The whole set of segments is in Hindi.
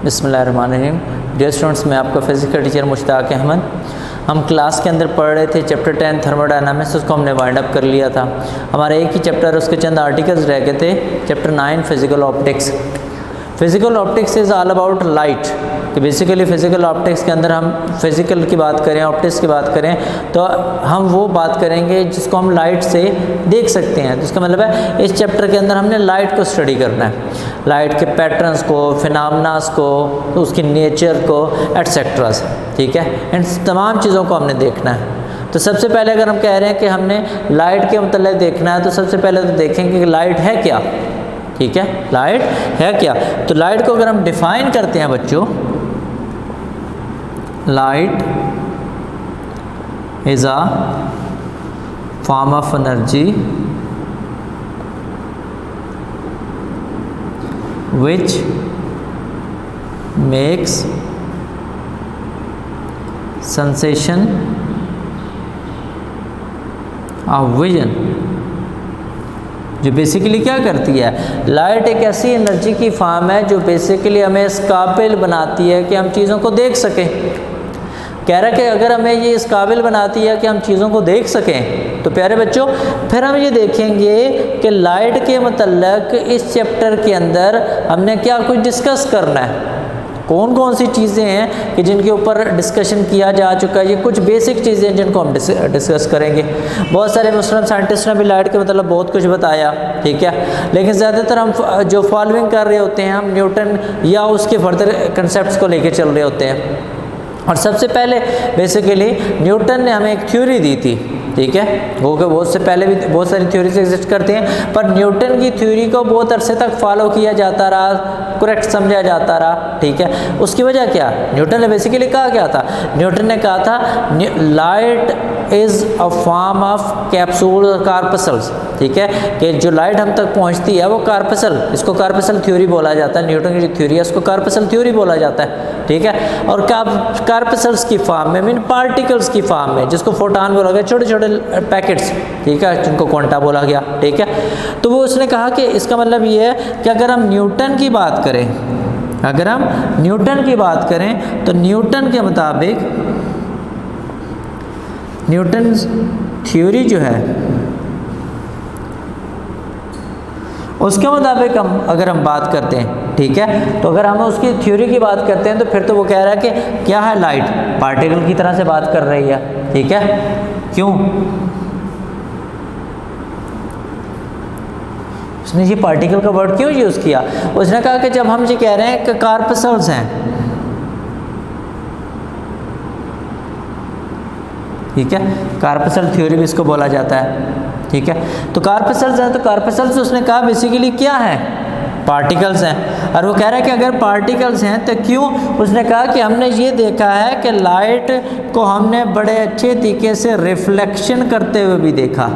बिस्मिल्लाहिर्रहमानिर्रहीम। डियर स्टूडेंट्स, मैं आपका फिजिकल टीचर मुश्ताक अहमद। हम क्लास के अंदर पढ़ रहे थे चैप्टर 10 थर्मोडायनामिक्स, उसको हमने वाइंड अप कर लिया था। हमारा एक ही चैप्टर, उसके चंद आर्टिकल्स रह गए थे। Chapter 9 physical optics. Physical optics is all about light. कि बेसिकली फिजिकल ऑप्टिक्स के अंदर हम फिजिकल की बात करें, ऑप्टिक्स की बात करें, तो हम वो बात करेंगे जिसको हम लाइट से देख सकते हैं। तो इसका मतलब है इस चैप्टर के अंदर हमने लाइट को स्टडी करना है, लाइट के पैटर्न्स को, फिनोमेनास को, तो उसकी नेचर को, एटसेट्रास। ठीक है, इन तमाम चीज़ों को हमने देखना है। तो सबसे पहले अगर हम कह रहे हैं कि हमने लाइट के मतलब देखना है, तो सबसे पहले तो देखेंगे कि लाइट है क्या। ठीक है, लाइट है क्या। तो लाइट को अगर हम डिफाइन करते हैं बच्चों, light is a form of energy which makes sensation of vision। जो बेसिकली क्या करती है, लाइट एक ऐसी एनर्जी की फॉर्म है जो बेसिकली हमें इस काबिल बनाती है कि हम चीज़ों को देख सकें। कह रहा है कि अगर हमें ये इस काबिल बनाती है कि हम चीज़ों को देख सकें, तो प्यारे बच्चों फिर हम ये देखेंगे कि लाइट के मतलब इस चैप्टर के अंदर हमने क्या कुछ डिस्कस करना है, कौन कौन सी चीज़ें हैं कि जिनके ऊपर डिस्कशन किया जा चुका है। ये कुछ बेसिक चीज़ें हैं जिनको हम डिस्कस करेंगे। बहुत सारे मुस्लिम साइंटिस्ट ने भी लाइट के मतलब बहुत कुछ बताया। ठीक है, लेकिन ज़्यादातर हम जो फॉलोइंग कर रहे होते हैं, हम न्यूटन या उसके फर्दर कंसेप्ट को लेके चल रहे होते हैं। और सबसे पहले बेसिकली न्यूटन ने हमें एक थ्योरी दी थी। ठीक है, वो कि बहुत से पहले भी बहुत सारी थ्योरीज एग्जिस्ट करते हैं, पर न्यूटन की थ्योरी को बहुत अरसे तक फॉलो किया जाता रहा, करेक्ट समझा जाता रहा। ठीक है, उसकी वजह क्या, न्यूटन ने बेसिकली कहा क्या था, न्यूटन ने कहा था light is a form of capsule corpuscles. ठीक है, कि जो लाइट हम तक पहुंचती है वो कार्पसल, इसको कार्पसल थ्योरी बोला जाता है। न्यूटन की जो थ्योरी है उसको कार्पसल थ्योरी बोला जाता है। ठीक है, और कार्पसल्स की फॉर्म में, मीन पार्टिकल्स की फॉर्म में, जिसको फोटॉन बोला गया, छोटे छोटे पैकेट्स। ठीक है, जिनको क्वांटा बोला गया। ठीक है, तो वो उसने कहा कि इसका मतलब ये है कि अगर हम न्यूटन की बात करें, अगर हम न्यूटन की बात करें, तो न्यूटन के मुताबिक, न्यूटन थ्योरी जो है उसके मुताबिक अगर हम बात करते हैं, ठीक है, तो अगर हम उसकी थ्योरी की बात करते हैं तो फिर तो वो कह रहा है कि क्या है, लाइट पार्टिकल की तरह से बात कर रही है। ठीक है, क्यों, उसने ये पार्टिकल का वर्ड क्यों यूज़ किया, उसने कहा कि जब हम ये कह रहे हैं कि कार्पसल्स हैं, ठीक है, कार्पसल थ्योरी भी इसको बोला जाता है। ठीक है, तो कार्पसल्स हैं, तो कार्पसल्स उसने कहा बेसिकली क्या है, पार्टिकल्स हैं। और वो कह रहा है कि अगर पार्टिकल्स हैं तो क्यों, उसने कहा कि हमने ये देखा है कि लाइट को हमने बड़े अच्छे तरीके से रिफ्लेक्शन करते हुए भी देखा।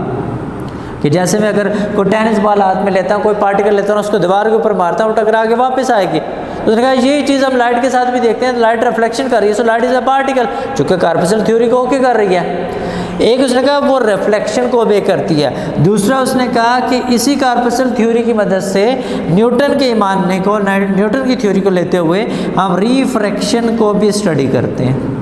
कि जैसे मैं अगर कोई टेनिस बॉल हाथ में लेता हूँ, कोई पार्टिकल लेता हूँ, उसको दीवार के ऊपर मारता हूँ, टकरा के वापस आएगी। तो उसने कहा यही चीज़ हम लाइट के साथ भी देखते हैं, लाइट रिफ्लेक्शन कर रही है, so light is a particle, चूँकि कार्पसल थ्योरी को ओके कर रही है। एक उसने कहा वो रिफ्लेक्शन को ओबे करती है, दूसरा उसने कहा कि इसी कार्पसल थ्योरी की मदद से न्यूटन के मानने को, न्यूटन की थ्योरी को लेते हुए हम रिफ्रैक्शन को भी स्टडी करते हैं,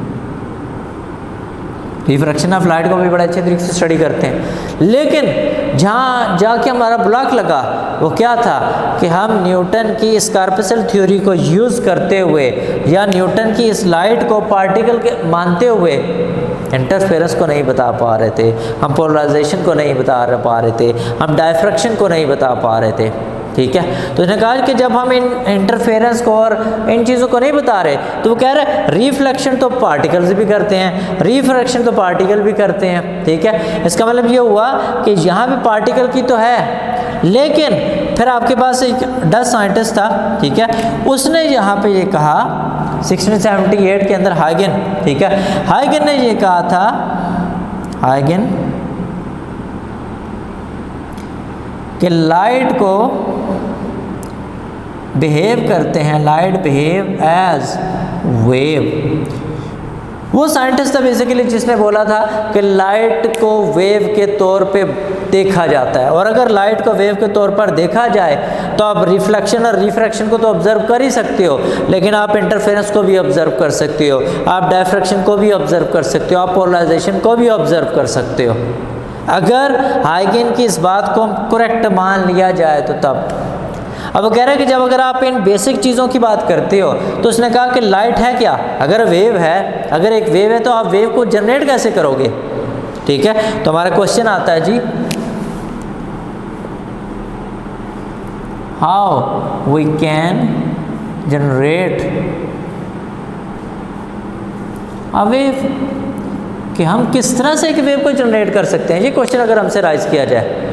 रिफ्रैक्शन ऑफ लाइट को भी बड़े अच्छे तरीके से स्टडी करते हैं। लेकिन जहाँ जाके हमारा ब्लॉक लगा वो क्या था कि हम न्यूटन की इस कार्पसल थ्योरी को यूज़ करते हुए या न्यूटन की इस लाइट को पार्टिकल के मानते हुए इंटरफेरेंस को नहीं बता पा रहे थे, हम पोलराइजेशन को नहीं बता पा रहे थे, हम डायफ्रैक्शन को नहीं बता पा रहे थे। ठीक है, तो उसने कहा कि जब हम इन इंटरफेरेंस को और इन चीज़ों को नहीं बता रहे, तो वो कह रहे हैं रिफ्लेक्शन तो पार्टिकल्स भी करते हैं, रिफ्रैक्शन तो पार्टिकल भी करते हैं। ठीक है, इसका मतलब ये हुआ कि यहाँ भी पार्टिकल की तो है, लेकिन फिर आपके पास एक डच साइंटिस्ट था। ठीक है, उसने यहाँ पे ये कहा 1678 के अंदर हाइगन, ठीक है, हाइगन ने ये कहा था, हाइगन कि लाइट को बिहेव करते हैं, लाइट बिहेव एज वेव, वो साइंटिस्ट था बेसिकली जिसने बोला था कि लाइट को वेव के तौर पे देखा जाता है, और अगर लाइट को वेव के तौर पर देखा जाए तो आप रिफ्लेक्शन और रिफ्रैक्शन को तो ऑब्जर्व कर ही सकते हो, लेकिन आप इंटरफेरेंस को भी ऑब्जर्व कर सकते हो, आप डायफ्रैक्शन को भी ऑब्जर्व कर सकते हो, आप पोलराइजेशन को भी ऑब्जर्व कर सकते हो। अगर हाइगन की इस बात को करेक्ट मान लिया जाए तो तब। अब वो कह रहा है कि जब अगर आप इन बेसिक चीज़ों की बात करते हो तो उसने कहा कि लाइट है क्या, अगर वेव है, अगर एक वेव है तो आप वेव को जनरेट कैसे करोगे। ठीक है, तो हमारा क्वेश्चन आता है जी, how we can generate a wave, कि हम किस तरह से एक वेव को जनरेट कर सकते हैं। ये क्वेश्चन अगर हमसे राइज किया जाए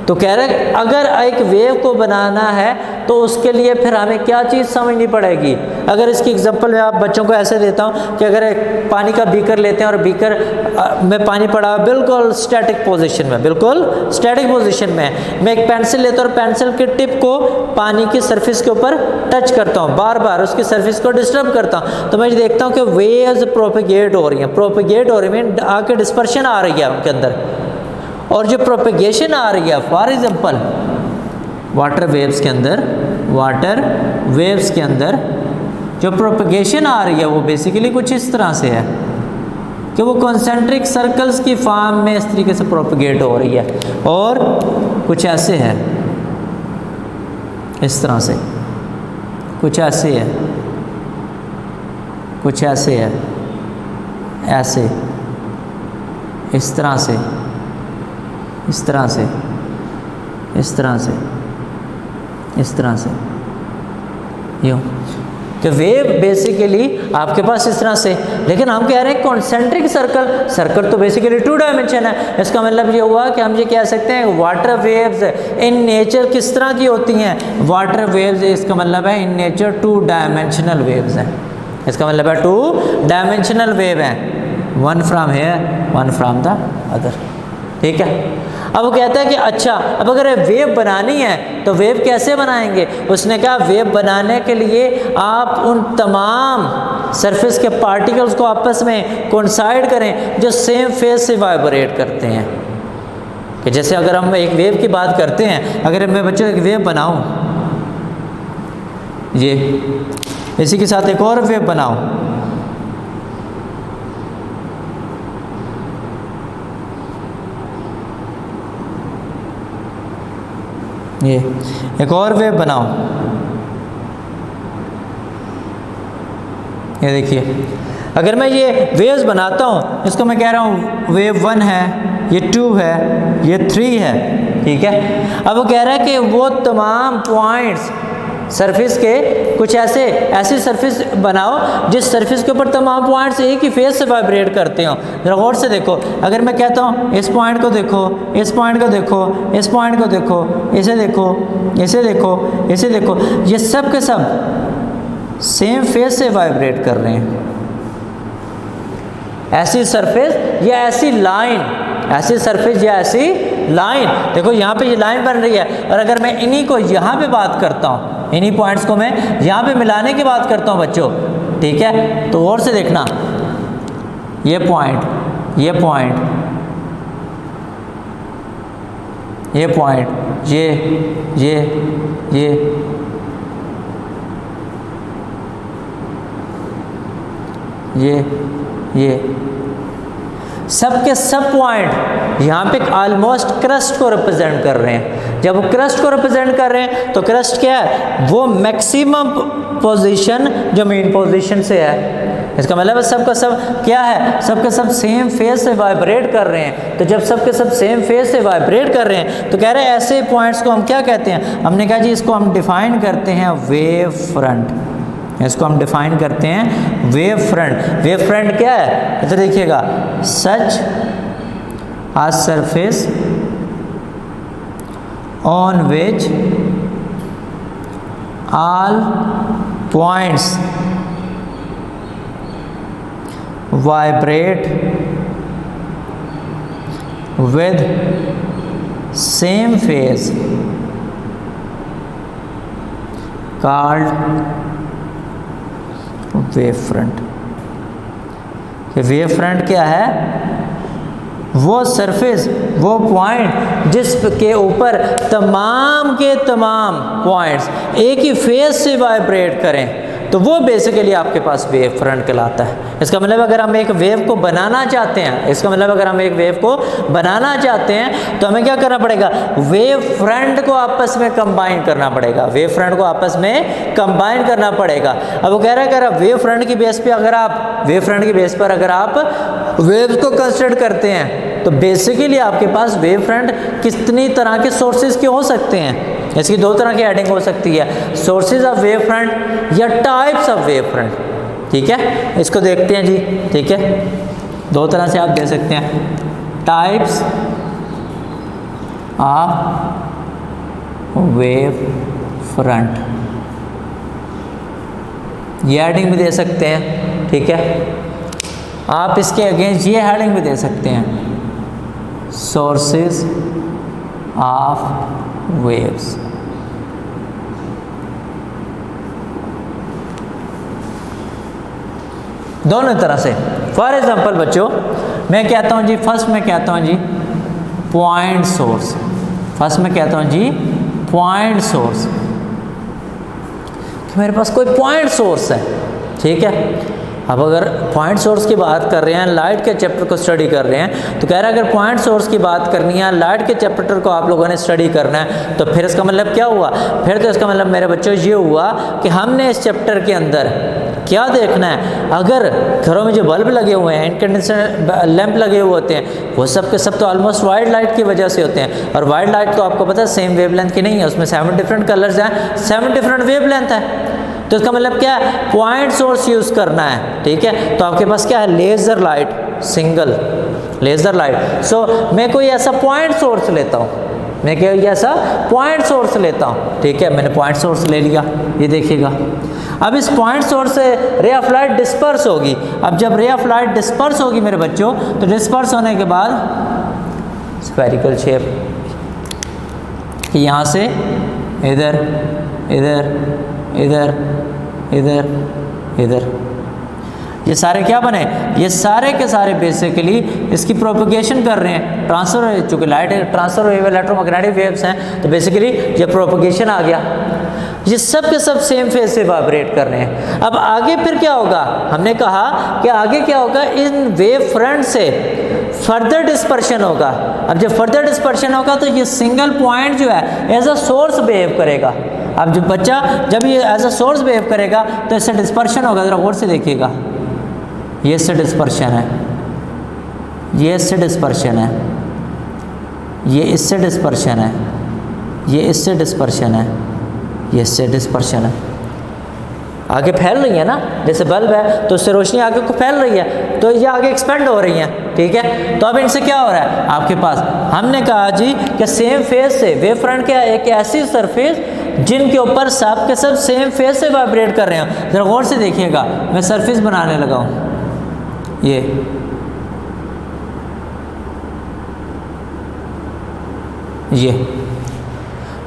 तो कह रहे हैं अगर एक वेव को बनाना है तो उसके लिए फिर हमें क्या चीज़ समझनी पड़ेगी। अगर इसकी एग्जांपल मैं आप बच्चों को ऐसे देता हूँ कि अगर एक पानी का बीकर लेते हैं और बीकर में पानी पड़ा हुआ बिल्कुल स्टैटिक पोजीशन में, बिल्कुल स्टैटिक पोजीशन में, मैं एक पेंसिल लेता हूँ और पेंसिल के टिप को पानी की सरफेस के ऊपर टच करता हूँ, बार बार उसकी सरफेस को डिस्टर्ब करता हूँ, तो मैं देखता हूँ कि वेव्स प्रोपेगेट हो रही हैं, प्रोपेगेट हो रही हैं, आके डिस्पर्शन आ रही है उनके अंदर, और जो प्रोपेगेशन आ रही है, फॉर एग्जांपल वाटर वेव्स के अंदर, वाटर वेव्स के अंदर जो प्रोपेगेशन आ रही है वो बेसिकली कुछ इस तरह से है कि वो कॉन्सेंट्रिक सर्कल्स की फॉर्म में इस तरीके से प्रोपेगेट हो रही है, और कुछ ऐसे है, इस तरह से, कुछ ऐसे है, कुछ ऐसे है, ऐसे, इस तरह से, इस तरह से, इस तरह से, इस तरह से, यूँ कि वेव बेसिकली आपके पास इस तरह से। लेकिन हम कह रहे हैं कॉन्सेंट्रिक सर्कल, सर्कल तो बेसिकली 2 डायमेंशन है। इसका मतलब ये हुआ कि हम ये कह सकते हैं वाटर वेव्स इन नेचर किस तरह की होती हैं। वाटर वेव्स इसका मतलब है इन नेचर 2 डायमेंशनल वेव्स हैं। इसका मतलब है 2 डायमेंशनल वेव हैं, one from here, one from the other. ठीक है, अब वो कहता है कि अच्छा अब अगर वेव बनानी है तो वेव कैसे बनाएंगे। उसने कहा वेव बनाने के लिए आप उन तमाम सरफेस के पार्टिकल्स को आपस में कोइंसाइड करें जो सेम फेज से वाइब्रेट करते हैं। कि जैसे अगर हम एक वेव की बात करते हैं, अगर मैं बच्चों एक वेव बनाऊं, ये इसी के साथ एक और वेव बनाऊं, ये एक और वेव बनाओ, ये देखिए अगर मैं ये वेव्स बनाता हूँ, इसको मैं कह रहा हूँ वेव 1 है, ये 2 है, ये 3 है। ठीक है, अब वो कह रहा है कि वो तमाम पॉइंट्स सरफेस के कुछ ऐसी सरफेस बनाओ जिस सरफेस के ऊपर तमाम पॉइंट्स एक ही फेज से वाइब्रेट करते हो। जरा गौर से देखो, अगर मैं कहता हूँ इस पॉइंट को देखो, इस पॉइंट को देखो, इस पॉइंट को देखो, इसे देखो, इसे देखो, इसे देखो, ये सब के सब सेम फेज से वाइब्रेट कर रहे हैं। ऐसी सरफेस या ऐसी लाइन, ऐसी सरफेस या ऐसी लाइन, देखो यहाँ पे ये लाइन बन रही है, और अगर मैं इन्हीं को यहाँ पे बात करता हूँ, इन्हीं पॉइंट्स को मैं यहाँ पे मिलाने की बात करता हूँ बच्चों, ठीक है, तो और से देखना, ये पॉइंट, ये पॉइंट, ये पॉइंट, ये ये सब के सब पॉइंट यहाँ पे ऑलमोस्ट क्रस्ट को रिप्रेजेंट कर रहे हैं। जब वो क्रस्ट को रिप्रेजेंट कर रहे हैं तो क्रस्ट क्या है, वो मैक्सिमम पोजीशन जो मेन पोजीशन से है। इसका मतलब सब का सब क्या है, सब के सब सेम फेज से वाइब्रेट कर रहे हैं। तो जब सब के सब सेम फेज से वाइब्रेट कर रहे हैं तो कह रहे हैं ऐसे पॉइंट्स को हम क्या कहते हैं। हमने कहा जी इसको हम डिफाइन करते हैं वेव फ्रंट, इसको हम डिफाइन करते हैं वेव फ्रंट। वेव फ्रंट क्या है, इधर देखिएगा, such a surface on which all points vibrate with same phase called wave front। कि वेव फ्रंट क्या है, वो सरफेस, वो पॉइंट जिसके ऊपर तमाम के तमाम पॉइंट्स एक ही फेज से वाइब्रेट करें, तो वो बेसिकली आपके पास वेव फ्रंट कहलाता है। इसका मतलब अगर हम एक वेव को बनाना चाहते हैं, तो हमें क्या करना पड़ेगा, वेव फ्रंट को आपस में कंबाइन करना पड़ेगा, अब वो कह रहा है अगर वेव फ्रंट की बेस पर अगर आप वेव्स को कंसिडर करते हैं, तो बेसिकली आपके पास वेव फ्रंट कितनी तरह के सोर्सेज के हो सकते हैं। इसकी दो तरह की हेडिंग हो सकती है, सोर्सेज ऑफ वेव फ्रंट या टाइप्स ऑफ वेव फ्रंट। ठीक है, इसको देखते हैं जी। ठीक है, दो तरह से आप दे सकते हैं, टाइप्स ऑफ वेव फ्रंट, ये हेडिंग भी दे सकते हैं। ठीक है, आप इसके अगेंस्ट ये हेडिंग भी दे सकते हैं, सोर्सेज ऑफ वेव्स। दोनों तरह से। फॉर एग्जांपल बच्चों, मैं कहता हूँ जी, फर्स्ट में कहता हूँ जी पॉइंट सोर्स, कि मेरे पास कोई पॉइंट सोर्स है। ठीक है, अब अगर पॉइंट सोर्स की बात कर रहे हैं, लाइट के चैप्टर को स्टडी कर रहे हैं, तो कह रहा है अगर पॉइंट सोर्स की बात करनी है, लाइट के चैप्टर को आप लोगों ने स्टडी करना है, तो फिर इसका मतलब क्या हुआ, फिर तो इसका मतलब मेरे बच्चों ये हुआ कि हमने इस चैप्टर के अंदर क्या देखना है। अगर घरों में जो बल्ब लगे हुए हैं, इनकैंडेसेंट लैंप लगे हुए होते हैं, वो सब के सब तो ऑलमोस्ट वाइट लाइट की वजह से होते हैं, और वाइट लाइट तो आपको पता है सेम वेवलेंथ की नहीं है, उसमें 7 डिफरेंट कलर्स हैं, 7 डिफरेंट वेवलेंथ है। तो इसका मतलब क्या है, पॉइंट सोर्स यूज़ करना है। ठीक है, तो आपके पास क्या है, laser light, single laser light. So मैं कोई ऐसा पॉइंट सोर्स लेता हूँ, ठीक है, मैंने पॉइंट सोर्स ले लिया, ये देखिएगा। अब इस पॉइंट सोर्स से रे ऑफ लाइट डिस्पर्स होगी। अब जब रे ऑफ लाइट डिस्पर्स होगी मेरे बच्चों, तो डिस्पर्स होने के बाद स्फेरिकल शेप, कि यहाँ से इधर इधर इधर इधर इधर, ये सारे क्या बने, ये सारे के सारे बेसिकली इसकी प्रोपगेशन कर रहे हैं, ट्रांसफर, चूँकि light transfer wave electromagnetic waves हैं, तो बेसिकली ये प्रोपगेशन आ गया। ये सब के सब सेम फेज से वाइब्रेट कर रहे हैं। अब आगे फिर क्या होगा, हमने कहा कि आगे क्या होगा, इन वेव फ्रंट से फर्दर डिस्पर्शन होगा। अब जब फर्दर डिस्पर्शन होगा तो ये सिंगल पॉइंट जो है एज अ सोर्स बिहेव करेगा। अब जब बच्चा जब ये एज अ सोर्स बिहेव करेगा तो इससे डिस्पर्शन होगा, ज़रा गौर से देखिएगा, ये इससे डिस्पर्शन है, ये इससे डिस्पर्शन है, ये इससे डिस्पर्शन है, ये इससे डिस्पर्शन है, ये इससे डिस्पर्शन है। आगे फैल रही है ना, जैसे बल्ब है तो उससे रोशनी आगे को फैल रही है, तो ये आगे एक्सपेंड हो रही है। ठीक है, तो अब इनसे क्या हो रहा है आपके पास, हमने कहा जी कि सेम फेज से वेव फ्रंट क्या है, एक ऐसी सरफेस जिनके ऊपर सब के सब सेम फेज से वाइब्रेट कर रहे हैं। जरा गौर से देखिएगा, मैं सरफेस बनाने लगा हूँ, ये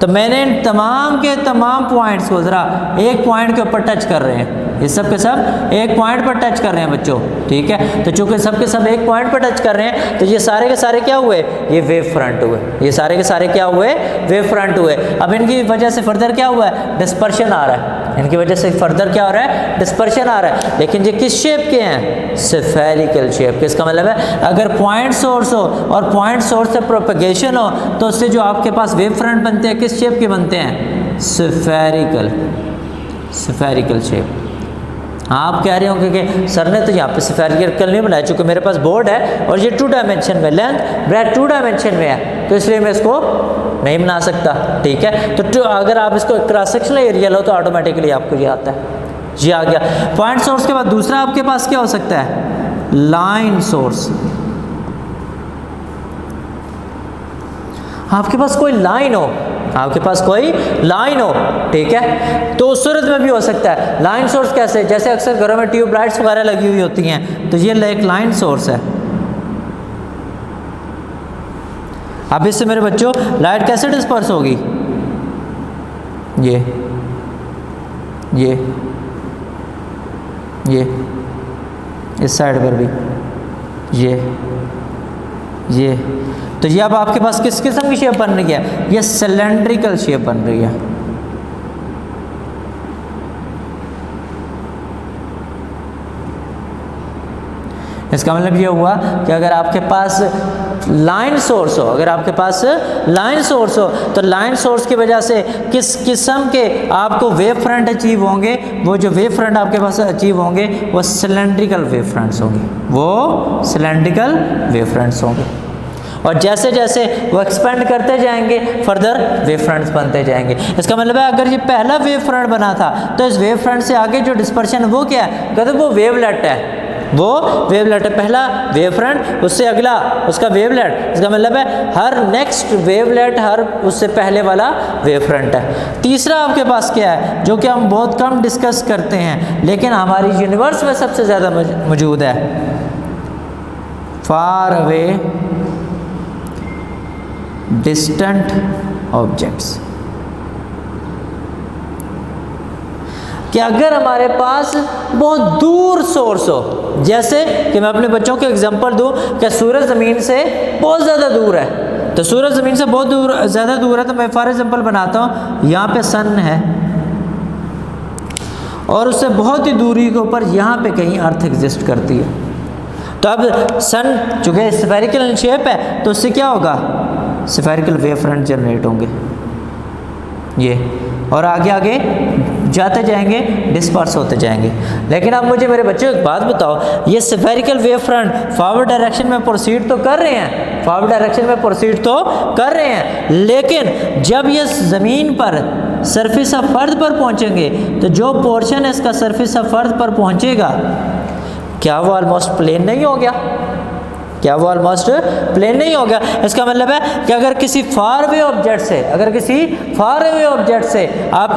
तो मैंने इन तमाम के तमाम पॉइंट्स को ज़रा एक पॉइंट के ऊपर टच कर रहे हैं, ये सब के सब एक पॉइंट पर टच कर रहे हैं बच्चों। ठीक है, तो चूंकि सब के सब एक पॉइंट पर टच कर रहे हैं, तो ये सारे के सारे क्या हुए, ये वेव फ्रंट हुए, ये सारे के सारे क्या हुए, वेव फ्रंट हुए। अब इनकी वजह से फर्दर क्या हुआ है, डिस्पर्शन आ रहा है, इनकी वजह से फर्दर क्या हो रहा है, डिस्पर्शन आ रहा है। लेकिन ये किस शेप के हैं, स्फेरिकल शेप के। इसका मतलब है अगर पॉइंट सोर्स हो और पॉइंट सोर्स से प्रोपगेशन हो, तो उससे जो आपके पास वेव फ्रंट बनते हैं किस शेप के बनते हैं, स्फेरिकल शेप। आप कह रहे होंगे कि सर ने तो यहाँ पे स्फेरिकल नहीं बनाया, चूँकि मेरे पास बोर्ड है और ये 2 डायमेंशन में, लेंथ ब्रेथ 2 डायमेंशन में है, तो इसलिए मैं इसको नहीं बना सकता। ठीक है, तो अगर आप इसको क्रॉस सेक्शनल एरिया लो तो ऑटोमेटिकली आपको ये आता है, ये आ गया पॉइंट सोर्स के बाद। दूसरा आपके पास क्या हो सकता है, लाइन सोर्स। आपके पास कोई लाइन हो, आपके पास कोई लाइन हो, ठीक है, तो उस सूरत में भी हो सकता है। लाइन सोर्स कैसे, जैसे अक्सर घरों में ट्यूब लाइट्स वगैरह लगी हुई होती हैं, तो ये एक लाइन सोर्स है। अब इससे मेरे बच्चों लाइट कैसे डिस्पर्स होगी, ये इस साइड पर भी ये तो ये अब आपके पास किस किस्म की शेप बन रही है? ये सिलेंड्रिकल शेप बन रही है। इसका मतलब ये हुआ कि अगर आपके पास लाइन सोर्स हो, अगर आपके पास लाइन सोर्स हो तो लाइन सोर्स की वजह से किस किस्म के आपको वेव फ्रंट अचीव होंगे? वो जो वेव फ्रंट आपके पास अचीव होंगे वो सिलेंड्रिकल वेव फ्रंट्स होंगे, वो सिलेंड्रिकल वेव फ्रंट्स होंगे। और जैसे जैसे वो एक्सपेंड करते जाएंगे फर्दर वेव फ्रंट्स बनते जाएंगे। इसका मतलब है अगर ये पहला वेव फ्रंट बना था तो इस वेव फ्रंट से आगे जो डिस्पर्शन वो क्या है? कहते वो वेवलेट है, वो वेवलेट है। पहला वेव फ्रंट, उससे अगला उसका वेवलेट। इसका मतलब है हर नेक्स्ट वेवलेट हर उससे पहले वाला वेव फ्रंट है। तीसरा आपके पास क्या है जो कि हम बहुत कम डिस्कस करते हैं लेकिन हमारी यूनिवर्स में सबसे ज़्यादा मौजूद है? Far away distant objects. कि अगर हमारे पास बहुत दूर सोर्स हो, जैसे कि मैं अपने बच्चों को एग्जांपल दूं कि सूरज ज़मीन से बहुत ज़्यादा दूर है, तो सूरज ज़मीन से बहुत दूर ज़्यादा दूर है तो मैं फॉर एग्जांपल बनाता हूँ, यहाँ पे सन है और उससे बहुत ही दूरी के ऊपर यहाँ पे कहीं अर्थ एग्जिस्ट करती है। तो अब सन चूँकि स्फेरिकल शेप है तो उससे क्या होगा? स्फेरिकल वेव फ्रंट जनरेट होंगे ये, और आगे आगे जाते जाएंगे, डिस्पर्स होते जाएंगे। लेकिन अब मुझे मेरे बच्चों एक बात बताओ, ये spherical wave front forward direction में प्रोसीड तो कर रहे हैं, फॉरवर्ड डायरेक्शन में प्रोसीड तो कर रहे हैं, लेकिन जब ये ज़मीन पर सरफेस ऑफ अर्थ पर पहुंचेंगे तो जो पोर्शन है इसका सरफेस ऑफ अर्थ पर पहुंचेगा, क्या वो ऑलमोस्ट प्लेन नहीं हो गया? क्या वो ऑलमोस्ट प्लेन नहीं हो गया? इसका मतलब है कि अगर किसी फार अवे ऑब्जेक्ट से, अगर किसी फार अवे ऑब्जेक्ट से आप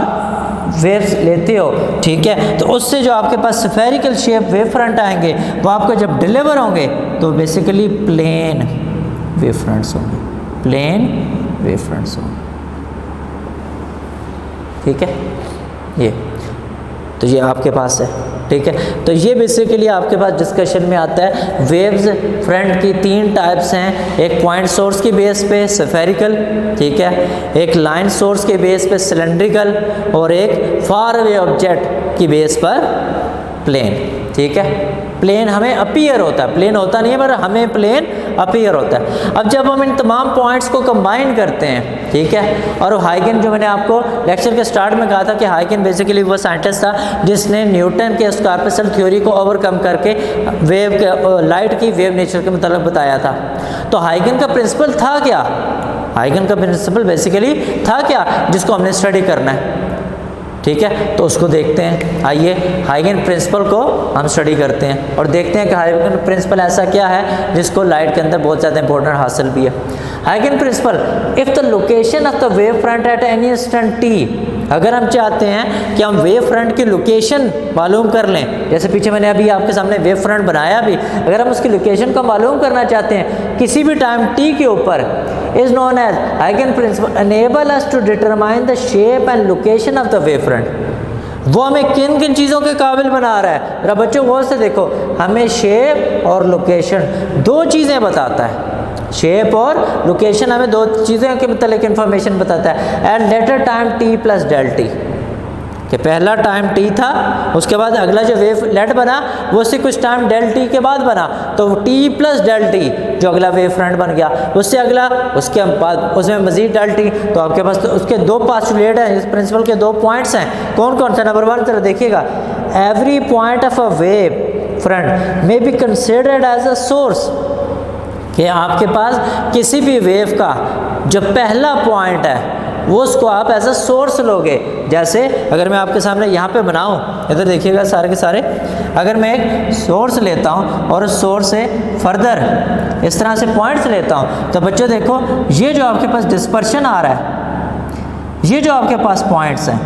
वेव्स लेते हो, ठीक है, तो उससे जो आपके पास स्फेरिकल शेप वेव फ्रंट आएंगे वो आपको जब डिलीवर होंगे तो बेसिकली प्लेन वेव फ्रंट्स होंगे, प्लेन वेव फ्रंट्स होंगे। ठीक है, ये तो ये आपके पास है। ठीक है, तो ये बेसिकली आपके पास डिस्कशन में आता है वेव्स फ्रंट की 3 टाइप्स हैं। एक पॉइंट सोर्स की बेस पे स्फेरिकल, ठीक है, एक लाइन सोर्स के बेस पे सिलेंड्रिकल और एक फार अवे ऑब्जेक्ट की बेस पर प्लेन। ठीक है, प्लेन हमें अपीयर होता है, प्लेन होता नहीं है पर हमें प्लेन अपीयर होता है। अब जब हम इन तमाम पॉइंट्स को कंबाइन करते हैं, ठीक है, और हाइगन जो मैंने आपको लेक्चर के स्टार्ट में कहा था कि हाइगन बेसिकली वो साइंटिस्ट था जिसने न्यूटन के स्कॉर्पियल थ्योरी को ओवरकम करके वेव के लाइट की वेव नेचर के मतलब बताया था। तो हाइगन का प्रिंसिपल था क्या? हाइगन का प्रिंसिपल बेसिकली था क्या जिसको हमने स्टडी करना है? ठीक है, तो उसको देखते हैं। आइए हाइगन प्रिंसिपल को हम स्टडी करते हैं और देखते हैं कि हाइगन प्रिंसिपल ऐसा क्या है जिसको लाइट के अंदर बहुत ज़्यादा इंपॉर्टेंट हासिल भी है। हाइगन principle, if the location of the wave front at any instant T, अगर हम चाहते हैं कि हम वेव फ्रंट की लोकेशन मालूम कर लें, जैसे पीछे मैंने अभी आपके सामने वेव फ्रंट बनाया भी, अगर हम उसकी लोकेशन को मालूम करना चाहते हैं किसी भी टाइम टी के ऊपर, is known as Huygens principle enable us to determine the shape and location of the wavefront। वो हमें किन किन चीज़ों के काबिल बना रहा है? जरा बच्चों गौर से देखो, हमें शेप और लोकेशन 2 चीज़ें बताता है। शेप और लोकेशन हमें 2 चीज़ों के मतलब इन्फॉर्मेशन बताता है। At later time t plus del t, कि पहला टाइम टी था, उसके बाद अगला जो वेव लेट बना वो उससे कुछ टाइम डेल टी के बाद बना, तो टी प्लस डेल टी जो अगला वेव फ्रंट बन गया, उससे अगला उसके बाद उसमें मजीद डेल टी। तो आपके पास तो उसके 2 पास्टुलेट हैं, इस प्रिंसिपल के 2 पॉइंट्स हैं। कौन कौन सा? नंबर 1 जरा देखिएगा, every point of a wave front may be considered as a source, कि आपके पास किसी भी वेव का जो पहला पॉइंट है वो उसको आप एज अ सोर्स लोगे। जैसे अगर मैं आपके सामने यहाँ पे बनाऊँ, इधर देखिएगा सारे के सारे, अगर मैं एक सोर्स लेता हूँ और उस सोर्स से फर्दर इस तरह से पॉइंट्स लेता हूँ, तो बच्चों देखो ये जो आपके पास डिस्पर्शन आ रहा है, ये जो आपके पास पॉइंट्स हैं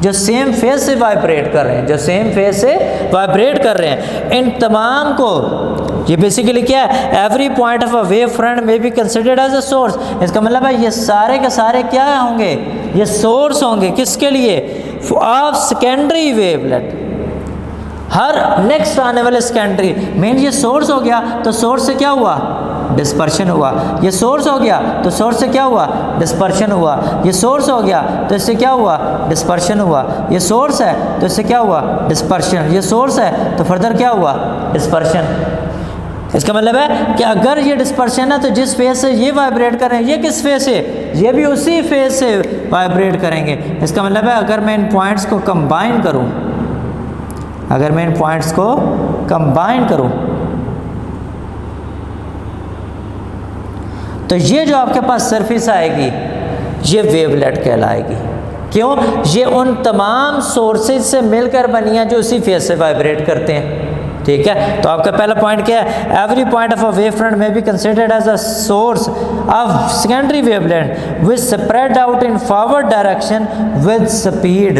जो सेम फेज से वाइब्रेट कर रहे हैं, जो सेम फेज से वाइब्रेट कर रहे हैं, इन तमाम को ये बेसिकली क्या है? Every point of a wave front में be considered as a source. इसका मतलब है ये सारे के सारे क्या होंगे? ये सोर्स होंगे। किसके लिए? Of secondary wavelet, her next आने वाले सेकेंडरी मेन ये सोर्स हो गया तो सोर्स से क्या हुआ, डिस्पर्शन हुआ। ये सोर्स हो गया तो सोर्स से क्या हुआ, डिस्पर्शन हुआ। ये सोर्स हो गया तो इससे क्या हुआ, डिस्पर्शन हुआ। ये सोर्स है तो इससे क्या हुआ, डिस्पर्शन। ये सोर्स है तो फर्दर क्या हुआ, डिस्पर्शन। इसका मतलब है कि अगर ये डिस्पर्शन है तो जिस फेज से ये वाइब्रेट कर रहे हैं ये किस फेज से, ये भी उसी फेज से वाइब्रेट करेंगे। इसका मतलब है अगर मैं इन पॉइंट्स को कंबाइन करूं, अगर मैं इन पॉइंट्स को कंबाइन करूं तो ये जो आपके पास सरफेस आएगी ये वेवलेट कहलाएगी। क्यों, ये उन तमाम सोर्सेज से मिलकर बनी है जो उसी फेज से वाइब्रेट करते हैं। ठीक है, तो आपका पहला पॉइंट क्या है, every point of a wave front में be considered as a source of secondary wavelength which spread out in forward direction with speed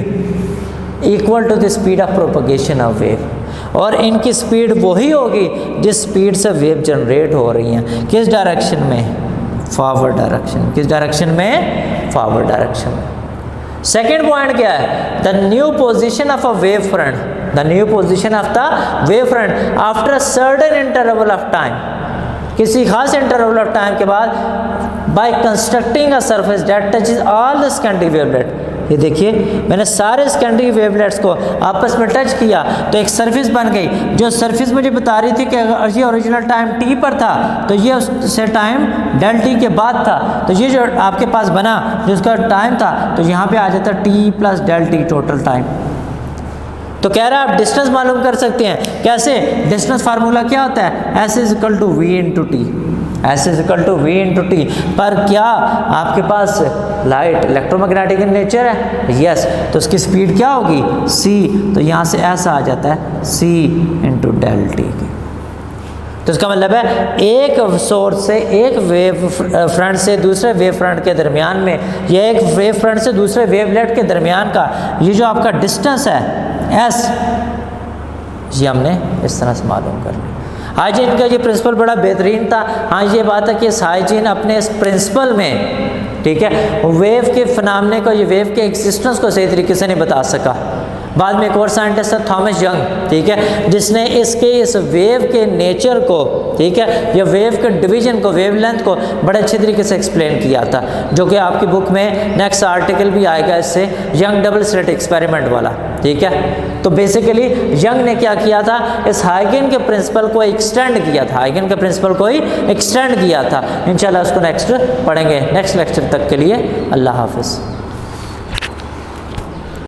equal to the speed of propagation of wave. और इनकी स्पीड वही होगी जिस स्पीड से वेव जनरेट हो रही हैं। किस डायरेक्शन में, फॉरवर्ड डायरेक्शन। किस डायरेक्शन में, फॉरवर्ड डायरेक्शन में। सेकेंड पॉइंट क्या है, the new position of a wave front, the new position of the wave front after a certain interval of time, किसी खास इंटरवल ऑफ टाइम के बाद, by constructing a surface that touches all the secondary wavelet. ये देखिए मैंने सारे सेकेंडरी वेवलेट्स को आपस में टच किया तो एक सरफेस बन गई। जो सरफेस मुझे बता रही थी कि अगर ये ओरिजिनल टाइम टी पर था तो ये उससे टाइम डेल टी के बाद था, तो ये जो आपके पास बना जिसका टाइम था तो यहाँ पे आ जाता t plus del t total time. तो कह रहा है आप डिस्टेंस मालूम कर सकते हैं कैसे, डिस्टेंस फार्मूला क्या होता है, s is equal to v into t, s is equal to v into t. पर क्या आपके पास लाइट इलेक्ट्रोमैग्नेटिक इन नेचर है, यस, तो उसकी स्पीड क्या होगी, सी, तो यहाँ से ऐसा आ जाता है सी इंटू डेल टी की। तो इसका मतलब है एक सोर्स से, एक वेव फ्रंट से दूसरे वेव फ्रंट के दरमियान में, या एक वेव फ्रंट से दूसरे वेवलेट के दरमियान का ये जो आपका डिस्टेंस है एस, ये हमने इस तरह से मालूम कर लिया। हाइजीन का ये प्रिंसिपल बड़ा बेहतरीन था। हाँ, ये बात है कि इस हाइजीन अपने इस प्रिंसिपल में, ठीक है, वेव के फिनोमेना को, ये वेव के एग्जिस्टेंस को सही तरीके से नहीं बता सका। बाद में एक और साइंटिस्ट है थॉमस यंग, ठीक है, जिसने इसके इस वेव के नेचर को, ठीक है, या वेव के डिवीजन को, वेवलेंथ को बड़े अच्छे तरीके से एक्सप्लेन किया था, जो कि आपकी बुक में नेक्स्ट आर्टिकल भी आएगा इससे, यंग डबल स्लिट एक्सपेरिमेंट वाला। ठीक है, तो बेसिकली यंग ने क्या किया था, इस हाइगन के प्रिंसिपल को एक्सटेंड किया था, हाइगन के प्रिंसिपल को ही एक्सटेंड किया था। इंशाल्लाह उसको नेक्स्ट पढ़ेंगे। नेक्स्ट लेक्चर तक के लिए अल्लाह हाफिज़।